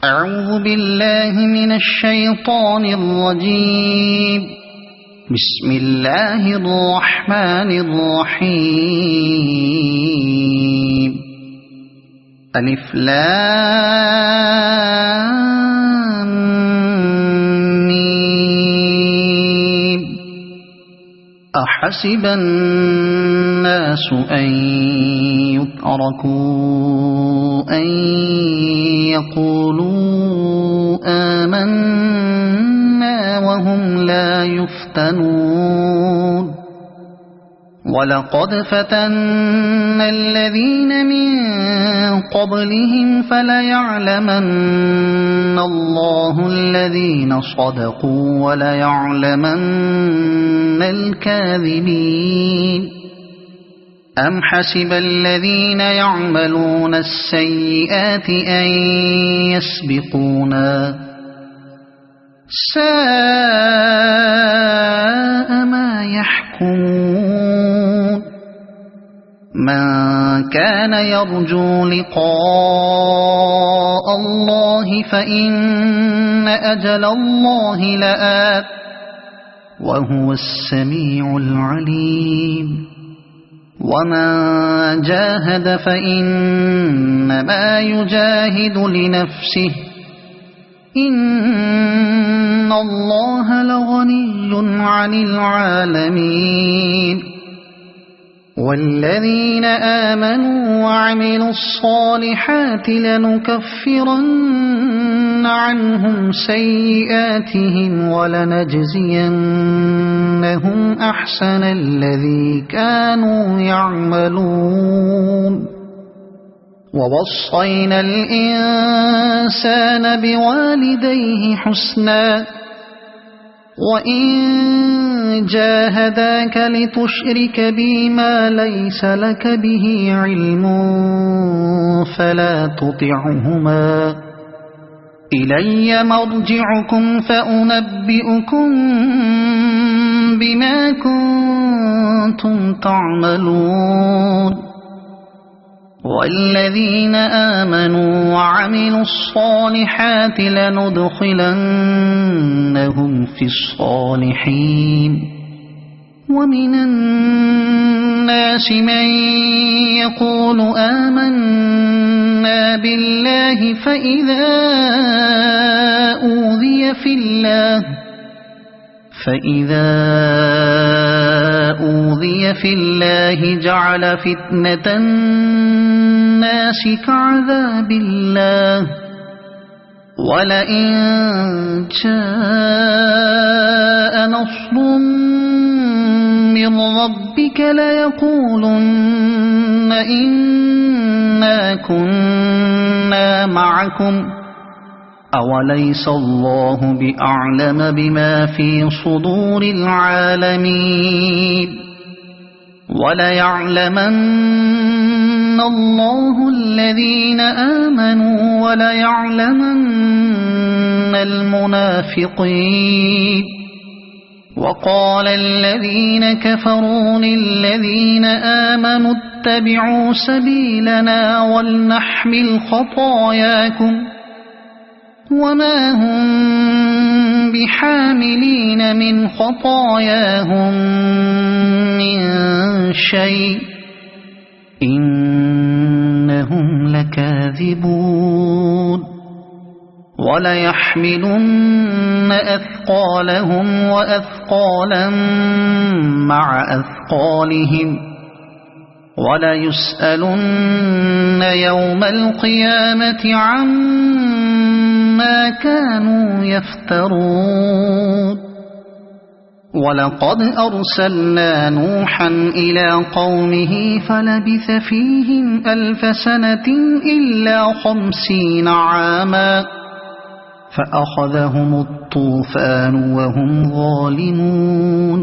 أعوذ بالله من الشيطان الرجيم. بسم الله الرحمن الرحيم. ألف لام ميم. أحسب الناس أن يتركوا أن يقولوا آمنا وهم لا يفتنون. ولقد فتنا الذين من قبلهم فليعلمن الله الذين صدقوا وليعلمن الكاذبين. أم حسب الذين يعملون السيئات أن يسبقونا ساء ما يحكمون. من كان يرجو لقاء الله فإن أجل الله لآت وهو السميع العليم. ومن جاهد فإنما يجاهد لنفسه إن الله لغني عن العالمين. والذين آمنوا وعملوا الصالحات لنكفرن عنهم سيئاتهم ولنجزينهم أحسن الذي كانوا يعملون. ووصينا الإنسان بوالديه حسنا وإن جاهداك لتشرك بي ما ليس لك به علم فلا تطعهما. إلي مرجعكم فأنبئكم بما كنتم تعملون. والذين آمنوا وعملوا الصالحات لندخلنهم في الصالحين. ومن الناس من يقول آمنا بالله فإذا أوذي في الله جعل فتنة الناس كعذاب الله. ولئن جاء نصر من ربك ليقولن إنا كنا معكم أوليس الله بأعلم بما في صدور العالمين. وليعلمن الله الذين آمنوا وليعلمن المنافقين. وقال الذين كفروا للذين آمنوا اتبعوا سبيلنا ولنحمل خطاياكم وما هم بحاملين من خطاياهم من شيء إنهم لكاذبون. وليحملن أثقالهم وأثقالا مع أثقالهم وليسألن يوم القيامة عما كانوا يفترون. ولقد أرسلنا نوحا إلى قومه فلبث فيهم 1000 سنة إلا 50 عاما فأخذهم الطوفان وهم ظالمون.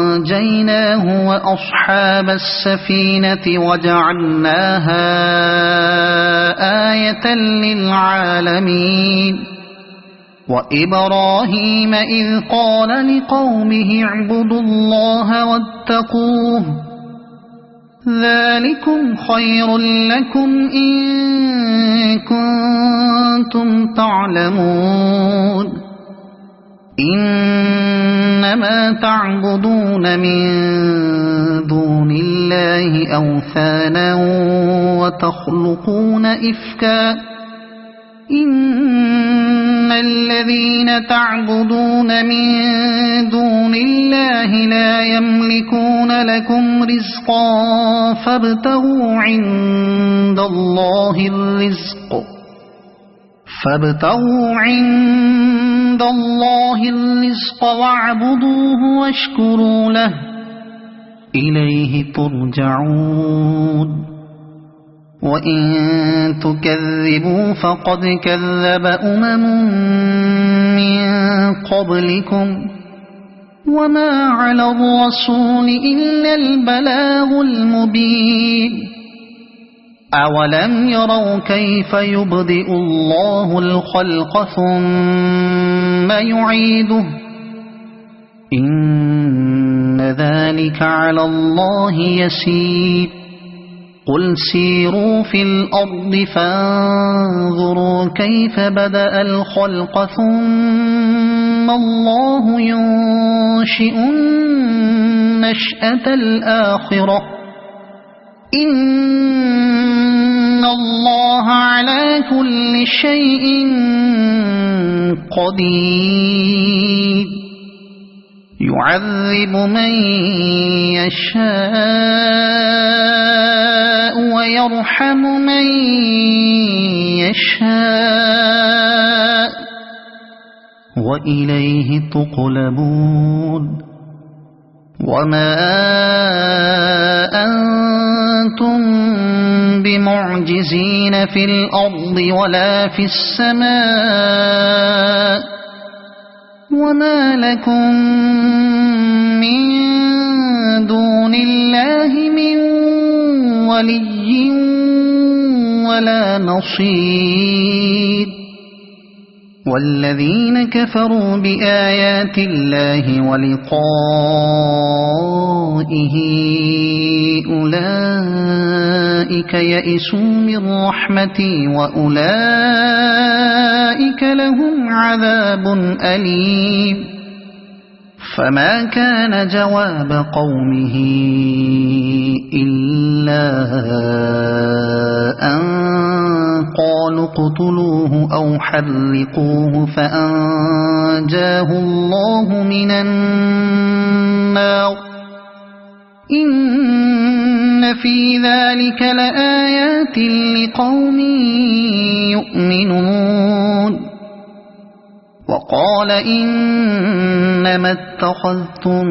فأنجيناه وأصحاب السفينة وجعلناها آية للعالمين. وإبراهيم إذ قال لقومه اعبدوا الله واتقوه ذلكم خير لكم إن وأنتم تعلمون إنما تعبدون من دون الله أوثانا وتخلقون إفكا إن الذين تعبدون من دون الله لا يملكون لكم رزقا فابتغوا عند الله الرزق واعبدوه واشكروا له إليه ترجعون وإن تكذبوا فقد كذب من قبلكم وما على الرسول إلا البلاغ المبين أولم يروا كيف يبدئ الله الخلق ثم يعيده إن ذلك على الله يسير قل سيروا في الأرض فانظروا كيف بدأ الخلق ثم الله ينشئ النشأة الآخرة إن الله على كل شيء قدير يعذب من يشاء ويرحم من يشاء وإليه تقلبون وما أنتم بمعجزين في الأرض ولا في السماء وما لكم من دون الله من ولي ولا نصير والذين كفروا بآيات الله ولقائه أولئك يئسوا من رحمتي وأولئك لهم عذاب أليم فما كان جواب قومه إلا أن قالوا اقتلوه أو حرقوه فأنجاه الله من النار إن في ذلك لآيات لقوم يؤمنون وقال إنما اتخذتم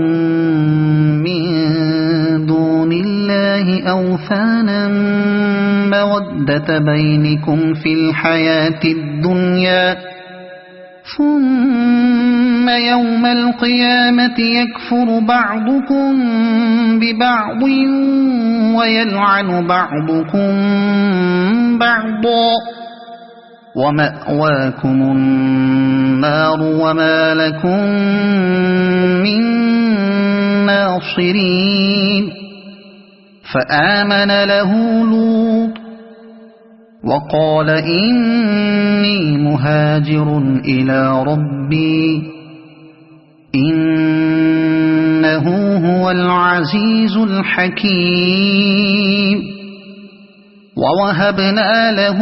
من دون الله أوثانا مودة بينكم في الحياة الدنيا ثم يوم القيامة يكفر بعضكم ببعض ويلعن بعضكم بعضا ومأواكم النار وما لكم من ناصرين فآمن له لوط وقال إني مهاجر إلى ربي إنه هو العزيز الحكيم ووهبنا له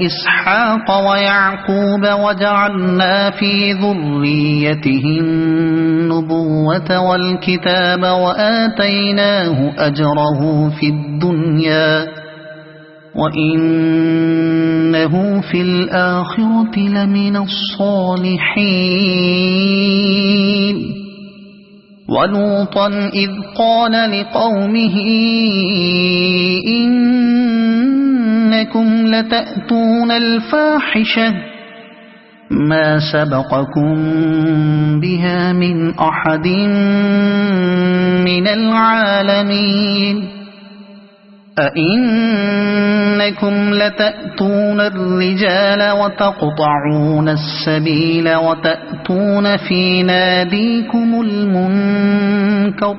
إسحاق ويعقوب وجعلنا في ذريته النبوة والكتاب وآتيناه أجره في الدنيا وإنه في الآخرة لمن الصالحين ولوطا إذ قال لقومه إنكم لتأتون الفاحشة ما سبقكم بها من أحد من العالمين أئنكم لتأتون الرجال وتقطعون السبيل وتأتون في ناديكم المنكر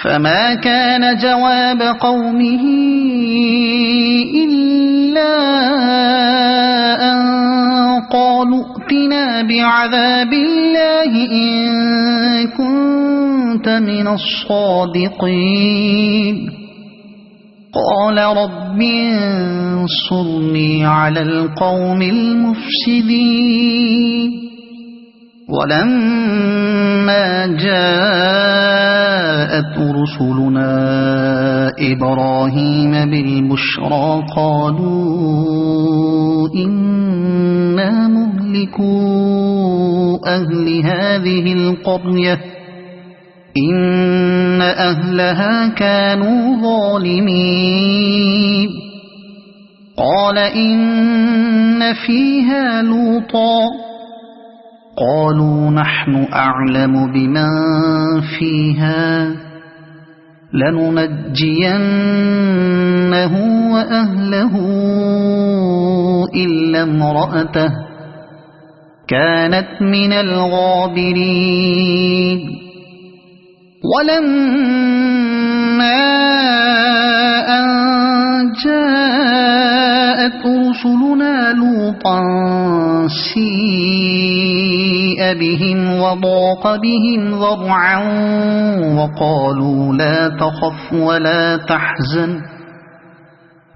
فما كان جواب قومه إلا بعذاب الله إن كنت من الصادقين قال رب انصرني على القوم المفسدين ولما جاءت رسلنا إبراهيم بالبشرى قالوا إنا مهلكو أهل هذه القرية إن أهلها كانوا ظالمين قال إن فيها لوطا قالوا نحن أعلم بمن فيها لننجينه وأهله إلا امرأته كانت من الغابرين ولما أن جاءت رسلنا لوطا سيء بهم وضاق بهم ذرعا وقالوا لا تخف ولا تحزن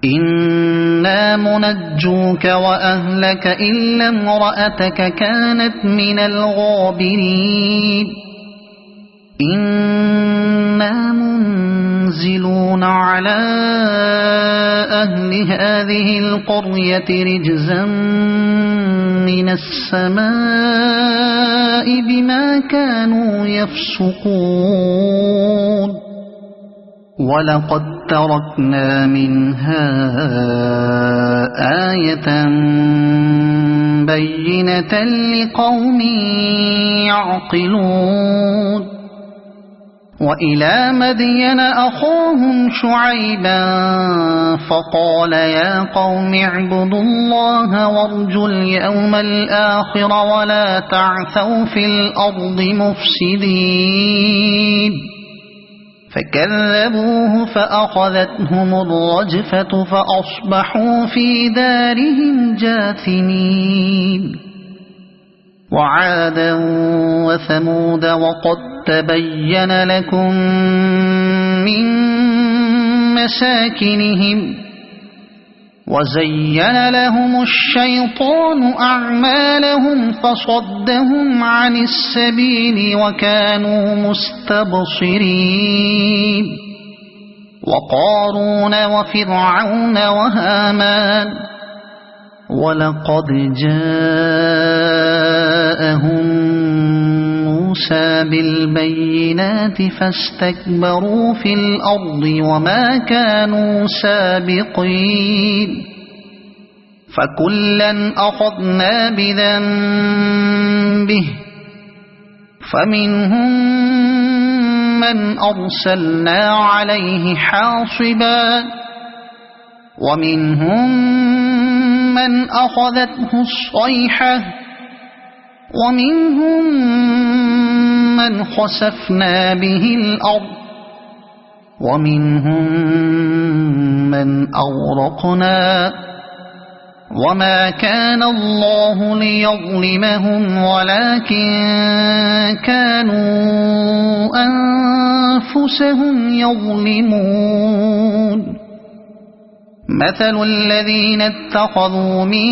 إنا منجوك وأهلك إلا امرأتك كانت من الغابرين إنا منزلون على أهل هذه القرية رجزا من السماء بما كانوا يفسقون ولقد تركنا منها آية بينة لقوم يعقلون وإلى مدين أخاهم شعيبا فقال يا قوم اعبدوا الله وارجوا اليوم الآخر ولا تعثوا في الأرض مفسدين فكذبوه فأخذتهم الرجفة فأصبحوا في دارهم جاثمين وعادا وثمود وقد تبين لكم من مساكنهم وزين لهم الشيطان أعمالهم فصدهم عن السبيل وكانوا مستبصرين وقارون وفرعون وهامان ولقد جاءهم موسى بالبينات فاستكبروا في الأرض وما كانوا سابقين فكلا أخذنا بذنبه فمنهم من أرسلنا عليه حاصبا ومنهم من أخذته الصيحة ومنهم من خسفنا به الأرض ومنهم من أغرقنا وما كان الله ليظلمهم ولكن كانوا أنفسهم يظلمون مثل الذين اتخذوا من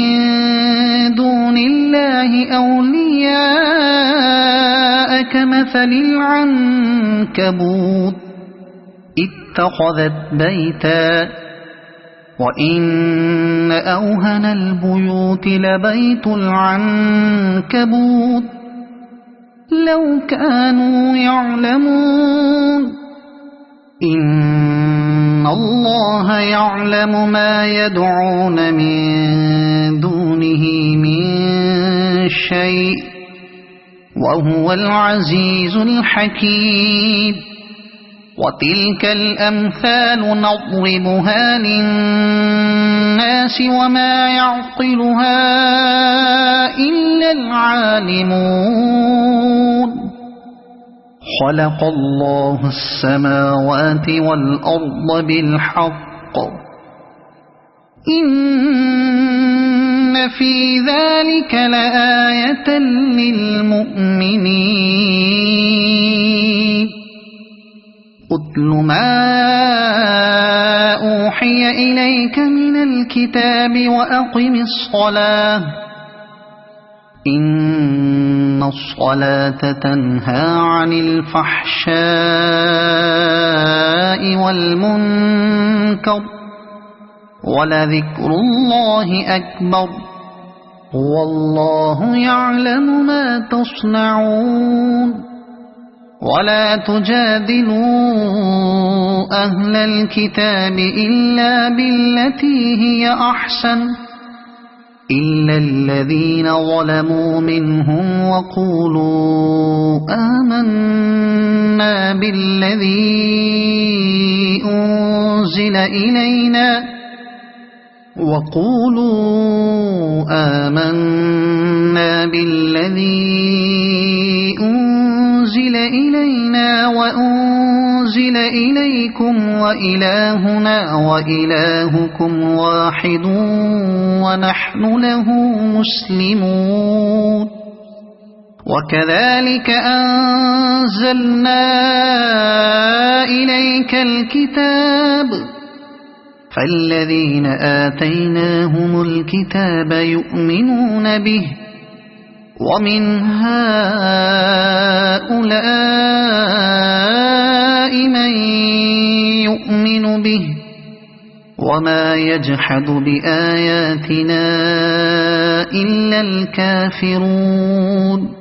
دون الله أولياء كمثل العنكبوت اتخذت بيتا وإن أوهن البيوت لبيت العنكبوت لو كانوا يعلمون إن الله يعلم ما يدعون من دونه من شيء وهو العزيز الحكيم وتلك الأمثال نضربها للناس وما يعقلها إلا العالمون خلق الله السماوات والأرض بالحق إن في ذلك لآية للمؤمنين أتل ما أوحي إليك من الكتاب وأقم الصلاة إن الصلاة تنهى عن الفحشاء والمنكر ولذكر الله أكبر والله يعلم ما تصنعون ولا تجادلوا أهل الكتاب إلا بالتي هي أحسن إلا الذين ظلموا منهم وقولوا آمنا بالذي أنزل إلينا وأنزل إليكم وإلهنا وإلهكم واحد ونحن له مسلمون وكذلك أنزلنا إليك الكتاب فالذين آتيناهم الكتاب يؤمنون به ومن هؤلاء من يؤمن به وما يجحد بآياتنا إلا الكافرون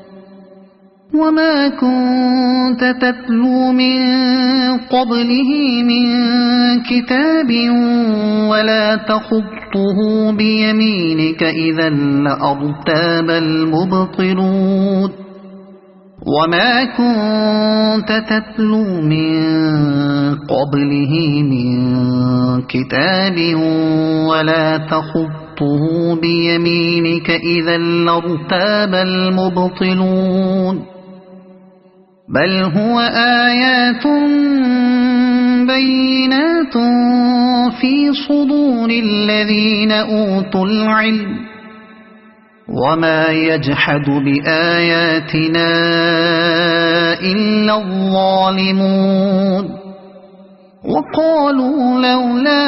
وما كنت تتلو من قبله من كتاب ولا تخطه بيمينك إذا لأرتاب المبطلون وما كنت تتلو من قبله من كتاب ولا تخطه بيمينك إذا لارتاب المبطلون بل هو آيات بينات في صدور الذين أوتوا العلم وما يجحد بآياتنا إلا الظالمون وقالوا لولا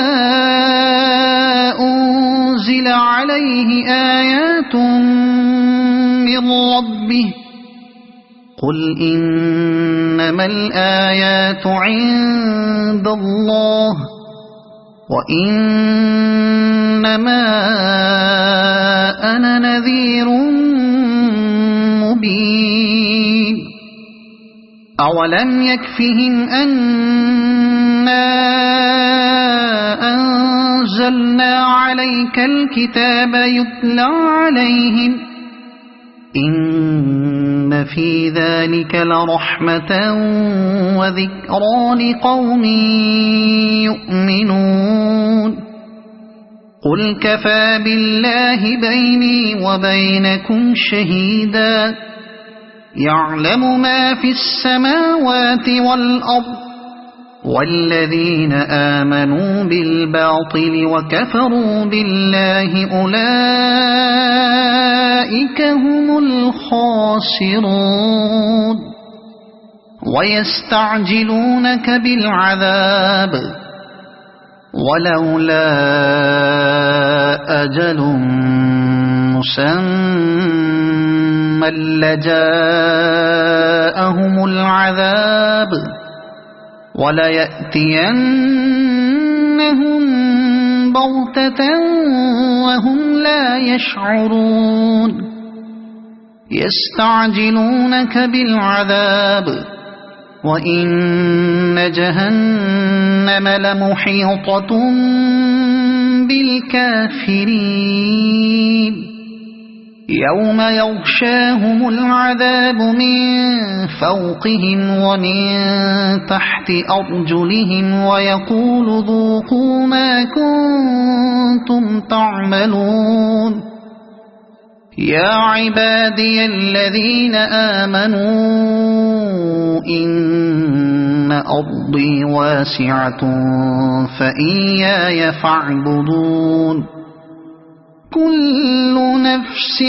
أنزل عليه آيات من ربه قل إنما الآيات عند الله وإنما أنا نذير مبين أولم يكفهم أنا أنزلنا عليك الكتاب يتلى عليهم إن في ذلك لرحمة وذكرى لقوم يؤمنون قل كفى بالله بيني وبينكم شهيدا يعلم ما في السماوات والأرض والذين آمنوا بالباطل وكفروا بالله أولئك هم الخاسرون ويستعجلونك بالعذاب ولولا أجل مسمى لجاءهم العذاب وليأتينهم بغتة وهم لا يشعرون يستعجلونك بالعذاب وإن جهنم لمحيطة بالكافرين يوم يغشاهم العذاب من فوقهم ومن تحت أرجلهم ويقول ذوقوا ما كنتم تعملون يا عبادي الذين آمنوا إن أرضي واسعة فإياي فاعبدون كل نفس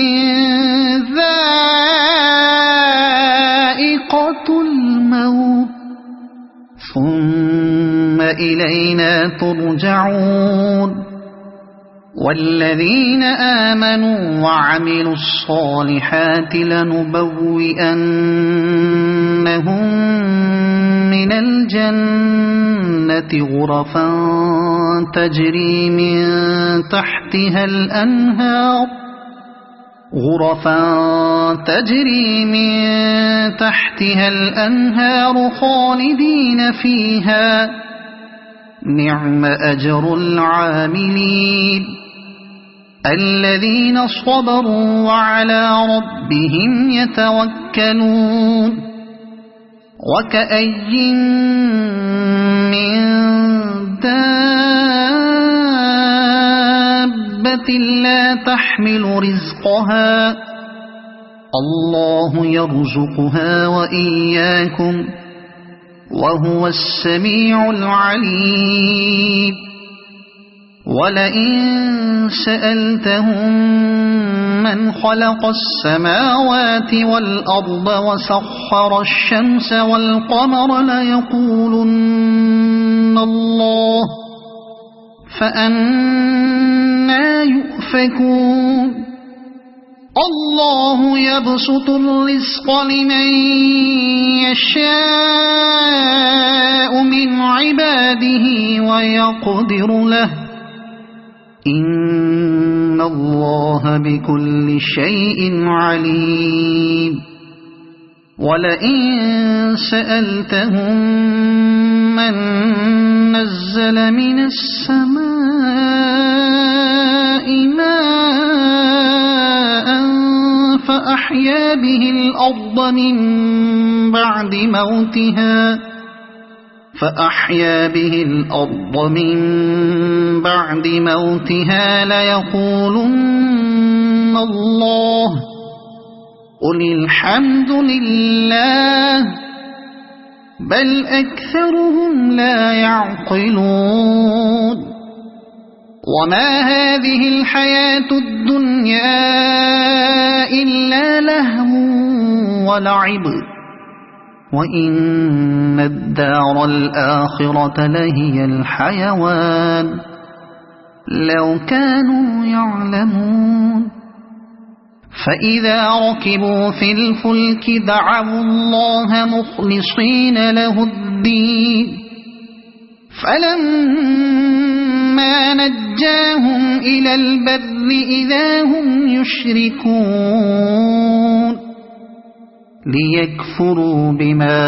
ذائقة الموت ثم إلينا ترجعون والذين آمنوا وعملوا الصالحات لنبوئنهم من الجنة غرفا تجري من تحتها الأنهار خالدين فيها نعم أجر العاملين الذين صبروا وعلى ربهم يتوكلون وكأي من دابة لا تحمل رزقها الله يرزقها وإياكم وهو السميع العليم ولئن سألتهم من خلق السماوات والأرض وسخر الشمس والقمر ليقولن الله فأنى يؤفكون الله يبسط الرزق لمن يشاء من عباده ويقدر له إن الله بكل شيء عليم ولئن سألتهم من نزل من السماء ماء فأحيا به الأرض من بعد موتها ليقولن الله قل الحمد لله بل أكثرهم لا يعقلون وما هذه الحياة الدنيا إلا لهو ولعب وإن الدار الآخرة لهي الحيوان لو كانوا يعلمون فإذا ركبوا في الفلك دعوا الله مخلصين له الدين فلما نجاهم إلى البر إذا هم يشركون ليكفروا بما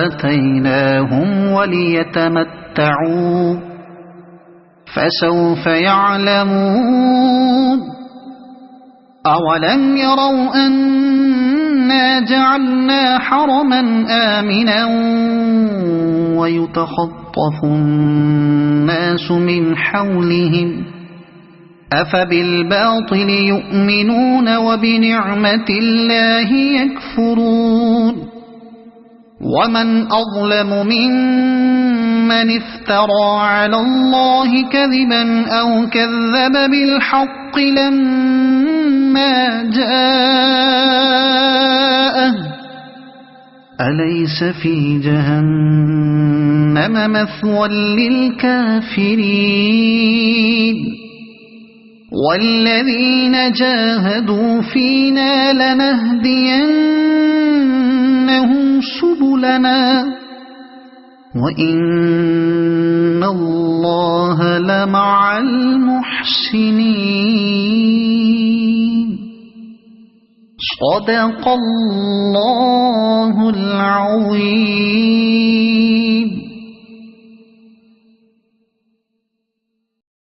آتيناهم وليتمتعوا فسوف يعلمون أولم يروا أنا جعلنا حرما آمنا ويتخطف الناس من حولهم أفبالباطل يؤمنون وبنعمة الله يكفرون ومن أظلم ممن افترى على الله كذبا أو كذب بالحق لما جاءه أليس في جهنم مثوى للكافرين والذين جاهدوا فينا لنهدينهم سبلنا وإن الله لمع المحسنين صدق الله